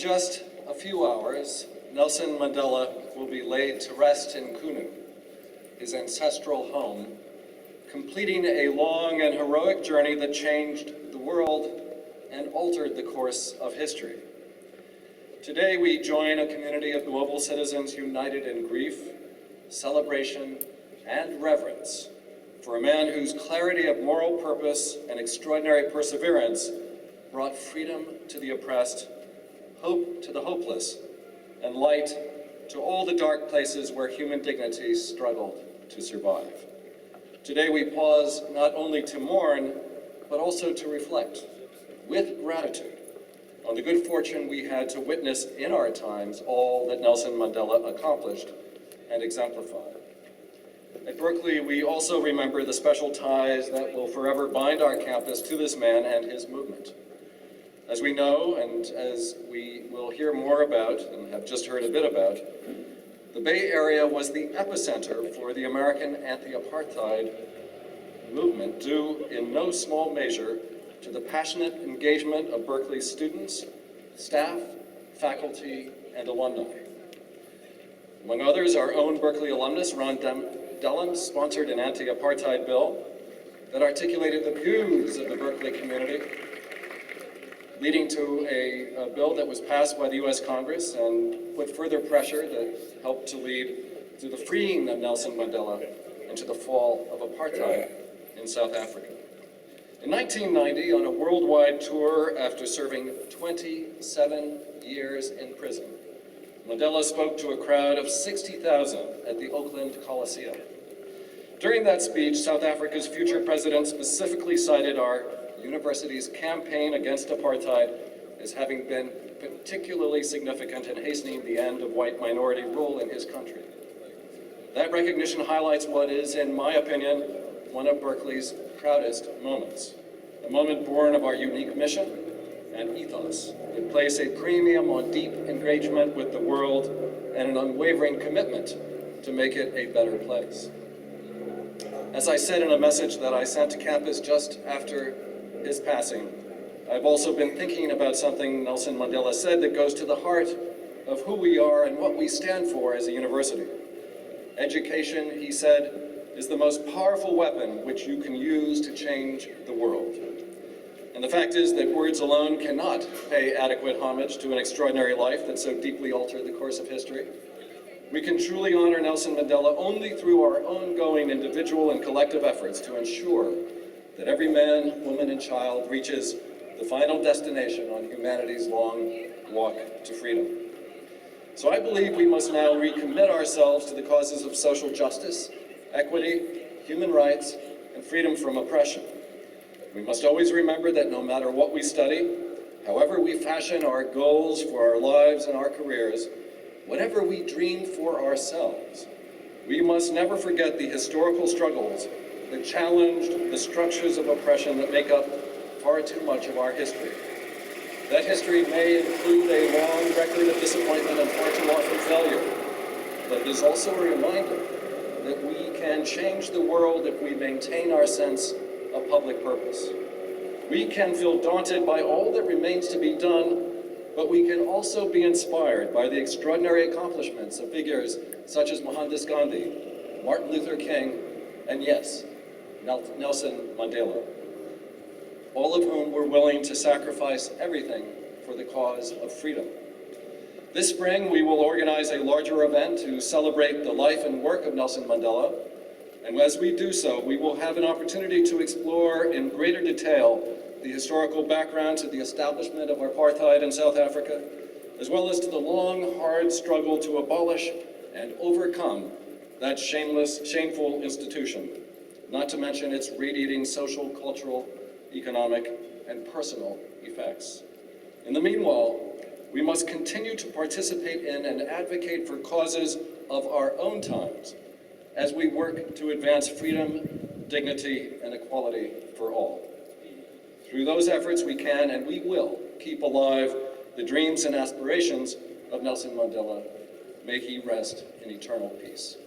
just a few hours, Nelson Mandela will be laid to rest in Kunu, his ancestral home, completing a long and heroic journey that changed the world and altered the course of history. Today, we join a community of global citizens united in grief, celebration, and reverence for a man whose clarity of moral purpose and extraordinary perseverance brought freedom to the oppressed, hope to the hopeless, and light to all the dark places where human dignity struggled to survive. Today we pause not only to mourn, but also to reflect with gratitude on the good fortune we had to witness in our times all that Nelson Mandela accomplished and exemplified. At Berkeley, we also remember the special ties that will forever bind our campus to this man and his movement. As we know, and as we will hear more about, and have just heard a bit about, the Bay Area was the epicenter for the American anti-apartheid movement, due in no small measure to the passionate engagement of Berkeley's students, staff, faculty, and alumni. Among others, our own Berkeley alumnus, Ron Dellum, sponsored an anti-apartheid bill that articulated the views of the Berkeley community, leading to a bill that was passed by the US Congress and put further pressure that helped to lead to the freeing of Nelson Mandela and to the fall of apartheid in South Africa. In 1990, on a worldwide tour after serving 27 years in prison, Mandela spoke to a crowd of 60,000 at the Oakland Coliseum. During that speech, South Africa's future president specifically cited our university's campaign against apartheid as having been particularly significant in hastening the end of white minority rule in his country. That recognition highlights what is, in my opinion, one of Berkeley's proudest moments, a moment born of our unique mission and ethos that place a premium on deep engagement with the world and an unwavering commitment to make it a better place. As I said in a message that I sent to campus just after his passing, I've also been thinking about something Nelson Mandela said that goes to the heart of who we are and what we stand for as a university. Education, he said, is the most powerful weapon which you can use to change the world. And the fact is that words alone cannot pay adequate homage to an extraordinary life that so deeply altered the course of history. We can truly honor Nelson Mandela only through our ongoing individual and collective efforts to ensure that every man, woman, and child reaches the final destination on humanity's long walk to freedom. So I believe we must now recommit ourselves to the causes of social justice, equity, human rights, and freedom from oppression. We must always remember that no matter what we study, however we fashion our goals for our lives and our careers, whatever we dream for ourselves, we must never forget the historical struggles that challenged the structures of oppression that make up far too much of our history. That history may include a long record of disappointment and far too often failure, but it is also a reminder that we can change the world if we maintain our sense of public purpose. We can feel daunted by all that remains to be done, but we can also be inspired by the extraordinary accomplishments of figures such as Mohandas Gandhi, Martin Luther King, and yes, Nelson Mandela, all of whom were willing to sacrifice everything for the cause of freedom. This spring, we will organize a larger event to celebrate the life and work of Nelson Mandela, and as we do so, we will have an opportunity to explore in greater detail the historical background to the establishment of apartheid in South Africa, as well as to the long, hard struggle to abolish and overcome that shameful institution, not to mention its radiating social, cultural, economic, and personal effects. In the meanwhile, we must continue to participate in and advocate for causes of our own times as we work to advance freedom, dignity, and equality for all. Through those efforts, we can and we will keep alive the dreams and aspirations of Nelson Mandela. May he rest in eternal peace.